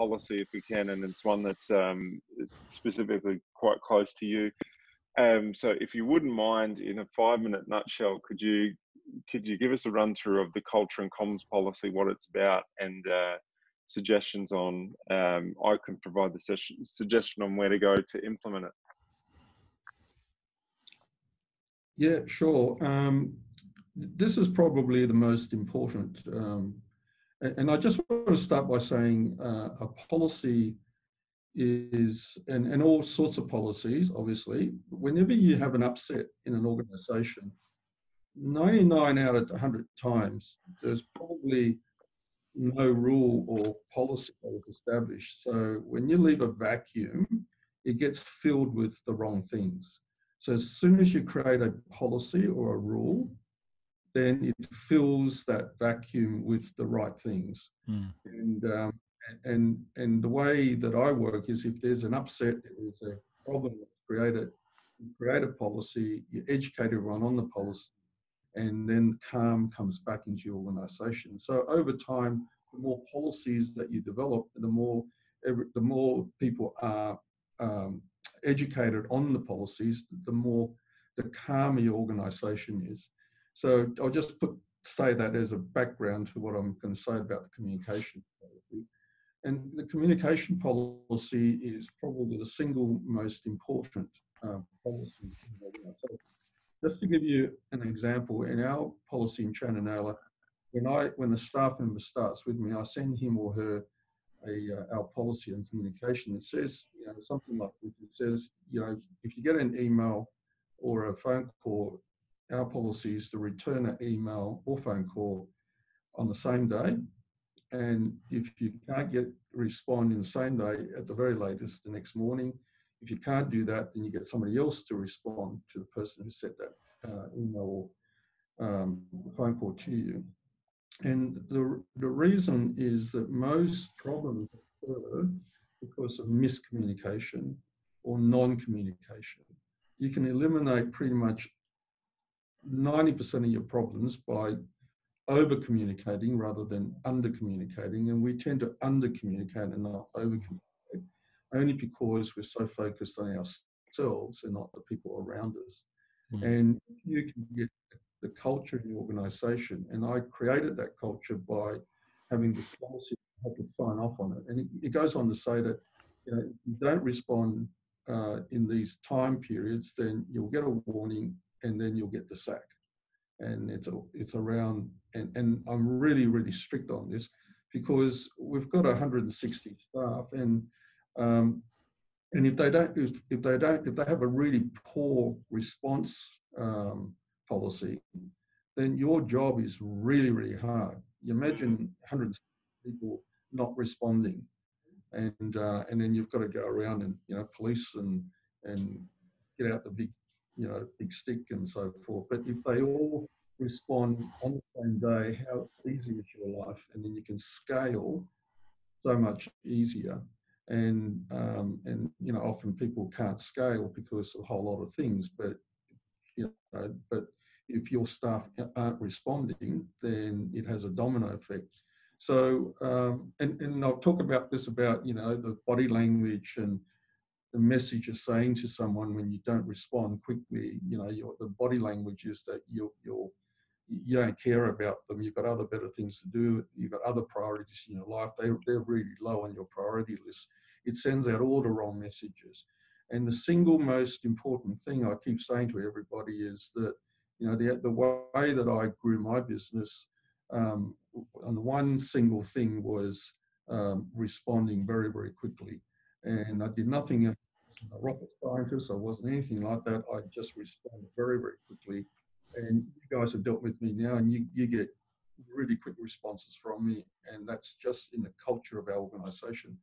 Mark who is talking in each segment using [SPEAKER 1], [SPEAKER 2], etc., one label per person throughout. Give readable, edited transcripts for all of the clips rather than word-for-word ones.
[SPEAKER 1] policy if we can, and it's one that's specifically quite close to you. So if you wouldn't mind, in a 5-minute nutshell, could you give us a run through of the culture and comms policy, what it's about, and suggestions on, I can provide the suggestion on where to go to implement it.
[SPEAKER 2] Yeah, sure. This is probably the most important. And I just want to start by saying a policy is, and all sorts of policies, obviously, whenever you have an upset in an organization, 99 out of 100 times, there's probably no rule or policy that is established. So when you leave a vacuum, it gets filled with the wrong things. So as soon as you create a policy or a rule, then it fills that vacuum with the right things. Mm. And the way that I work is, if there's an upset, there's a problem that's created, you create a policy, you educate everyone on the policy, and then calm comes back into your organization. So over time, the more policies that you develop, the more people are educated on the policies, the calmer your organization is. So I'll just say that as a background to what I'm going to say about the communication policy. And the communication policy is probably the single most important policy in the organization. Just to give you an example, in our policy in Chananela, when the staff member starts with me, I send him or her our policy on communication. It says, something like this. It says, if you get an email or a phone call, our policy is to return that email or phone call on the same day. And if you can't respond in the same day, at the very latest, the next morning. If you can't do that, then you get somebody else to respond to the person who sent that email or phone call to you. And the reason is that most problems occur because of miscommunication or non-communication. You can eliminate pretty much 90% of your problems by over-communicating rather than under-communicating, and we tend to under-communicate and not over-communicate, only because we're so focused on ourselves and not the people around us. Mm. And you can get the culture in the organization, and I created that culture by having this policy, had to sign off on it. And it goes on to say that if you don't respond in these time periods, then you'll get a warning and then you'll get the sack. And it's around, and I'm really, really strict on this because we've got 160 staff, and if they have a really poor response policy, then your job is really, really hard. You imagine 160 people not responding, and then you've got to go around and police and get out the big stick and so forth. But if they all respond on the same day, how easy is your life? And then you can scale so much easier. And often people can't scale because of a whole lot of things. But if your staff aren't responding, then it has a domino effect. So and I'll talk about this about the body language and the message you're saying to someone when you don't respond quickly. The body language is that you don't care about them. You've got other better things to do. You've got other priorities in your life. They're really low on your priority list. It sends out all the wrong messages. And the single most important thing I keep saying to everybody is that the way that I grew my business, and one single thing was responding very, very quickly. And I did nothing else. I wasn't a rocket scientist. I wasn't anything like that. I just responded very, very quickly. And you guys have dealt with me now, and you get really quick responses from me. And that's just in the culture of our organization.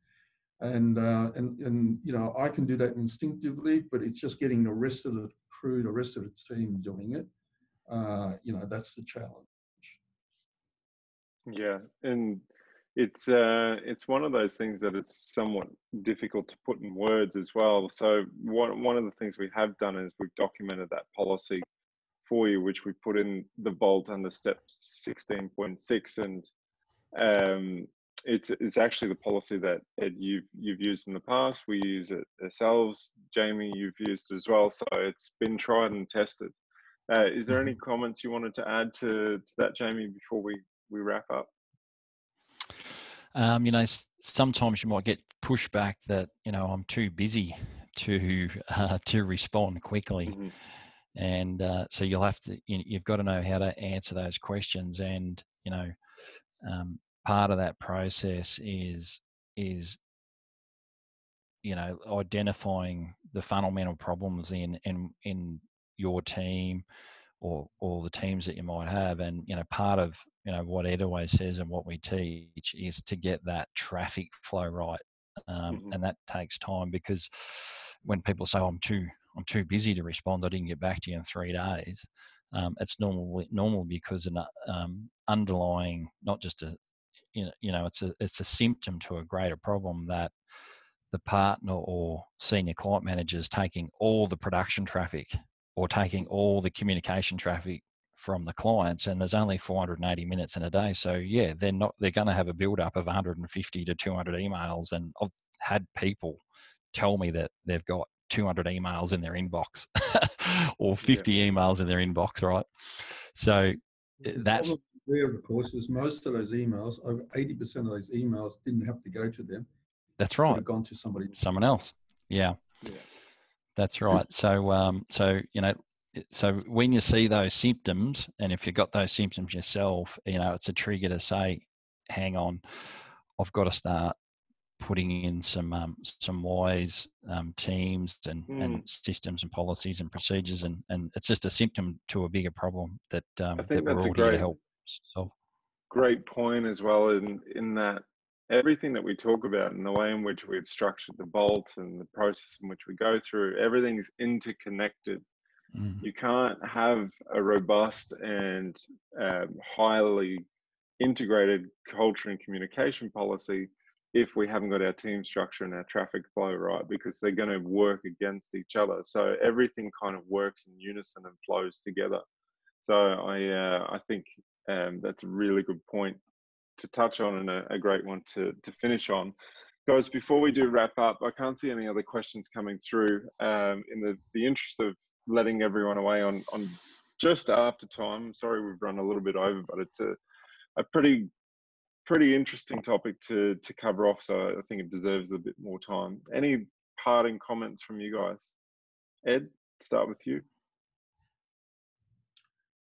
[SPEAKER 2] And I can do that instinctively, but it's just getting the rest of the crew, the rest of the team doing it. That's the challenge.
[SPEAKER 1] Yeah, and it's one of those things that it's somewhat difficult to put in words as well. So one of the things we have done is we've documented that policy for you, which we put in the vault under step 16.6, and it's actually the policy that Ed, you've used in the past. We use it ourselves. Jamie, you've used it as well. So it's been tried and tested. Is there any
[SPEAKER 3] Mhm.
[SPEAKER 1] comments you wanted to add to that, Jamie, before we wrap up?
[SPEAKER 3] You know, sometimes you might get pushback that, you know, I'm too busy to respond quickly.
[SPEAKER 1] Mm-hmm.
[SPEAKER 3] And so you'll have to, you've got to know how to answer those questions. And, you know, part of that process is, you know, identifying the fundamental problems in your team or the teams that you might have. And, you know, part of, you know, what Ed always says and what we teach is to get that traffic flow right.
[SPEAKER 1] Mm-hmm.
[SPEAKER 3] And that takes time, because when people say, oh, I'm too busy to respond, I didn't get back to you in 3 days. It's normal because an underlying, not just a, it's a symptom to a greater problem, that the partner or senior client manager is taking all the production traffic or taking all the communication traffic from the clients, and there's only 480 minutes in a day. So yeah, they're going to have a build up of 150 to 200 emails. And I've had people tell me that they've got 200 emails in their inbox or
[SPEAKER 1] Yeah.
[SPEAKER 3] 50 emails in their inbox, right? So
[SPEAKER 2] The
[SPEAKER 3] that's
[SPEAKER 2] problem there, of course, is most of those emails, over 80% of those emails didn't have to go to them. Could
[SPEAKER 3] right.
[SPEAKER 2] have gone to somebody.
[SPEAKER 3] Someone else. Yeah.
[SPEAKER 1] Yeah.
[SPEAKER 3] That's right. So you know, so when you see those symptoms, and if you've got those symptoms yourself, you know, it's a trigger to say, "Hang on, I've got to start putting in some Wize teams and
[SPEAKER 1] Mm.
[SPEAKER 3] systems and policies and procedures, and it's just a symptom to a bigger problem that
[SPEAKER 1] I
[SPEAKER 3] that
[SPEAKER 1] think
[SPEAKER 3] we're
[SPEAKER 1] that's a
[SPEAKER 3] all here to help solve."
[SPEAKER 1] great point as well, in that everything that we talk about and the way in which we've structured the vault and the process in which we go through, everything's interconnected.
[SPEAKER 3] Mm.
[SPEAKER 1] You can't have a robust and highly integrated culture and communication policy if we haven't got our team structure and our traffic flow right, because they're going to work against each other. So everything kind of works in unison and flows together. So I think that's a really good point to touch on, and a great one to finish on. Guys, before we do wrap up, I can't see any other questions coming through. In the interest of letting everyone away on just after time, I'm sorry we've run a little bit over, but it's a pretty interesting topic to cover off. So I think it deserves a bit more time. Any parting comments from you guys? Ed, start with you.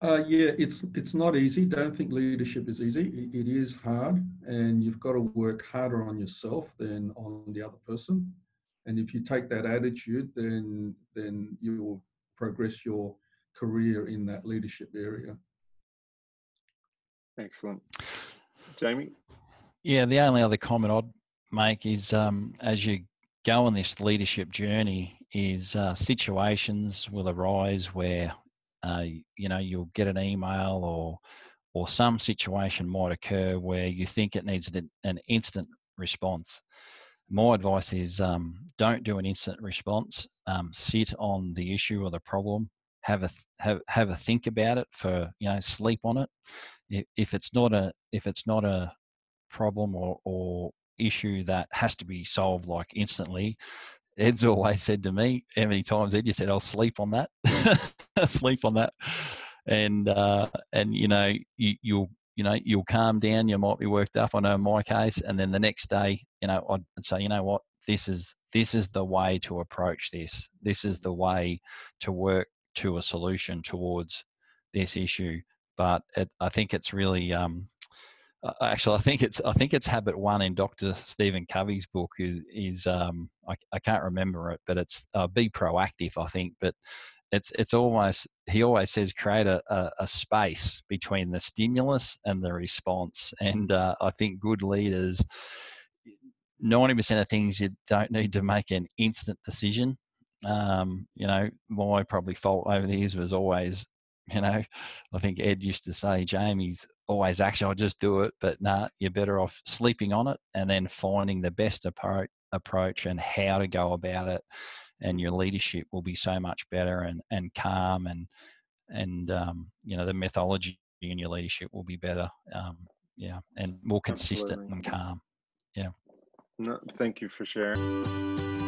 [SPEAKER 2] Yeah, it's not easy. Don't think leadership is easy. It is hard, and you've got to work harder on yourself than on the other person. And if you take that attitude, then you will progress your career in that leadership area.
[SPEAKER 1] Excellent. Jamie?
[SPEAKER 3] Yeah, the only other comment I'd make is, as you go on this leadership journey, is situations will arise where you know, you'll get an email or some situation might occur where you think it needs an instant response. My advice is, don't do an instant response. Sit on the issue or the problem. Have a think about it for, you know, sleep on it. If it's not a problem or issue that has to be solved like instantly, Ed's always said to me, how many times, Ed, you said, I'll sleep on that. Sleep on that. And you know, you'll calm down, you might be worked up, I know in my case, and then the next day, you know, I'd say, you know what, this is the way to approach this. This is the way to work to a solution towards this issue. But I think it's really actually, I think it's habit one in Dr. Stephen Covey's book is I can't remember it, but it's be proactive, I think. But it's almost, he always says, create a space between the stimulus and the response. And I think good leaders, 90% of things, you don't need to make an instant decision. You know, my probably fault over the years was always, you know, I think Ed used to say, Jamie's always actually, I'll just do it. But nah, you're better off sleeping on it and then finding the best approach and how to go about it. And your leadership will be so much better and calm, and you know, the methodology in your leadership will be better. and more consistent
[SPEAKER 1] Absolutely.
[SPEAKER 3] and calm. Yeah.
[SPEAKER 1] No, thank you for sharing.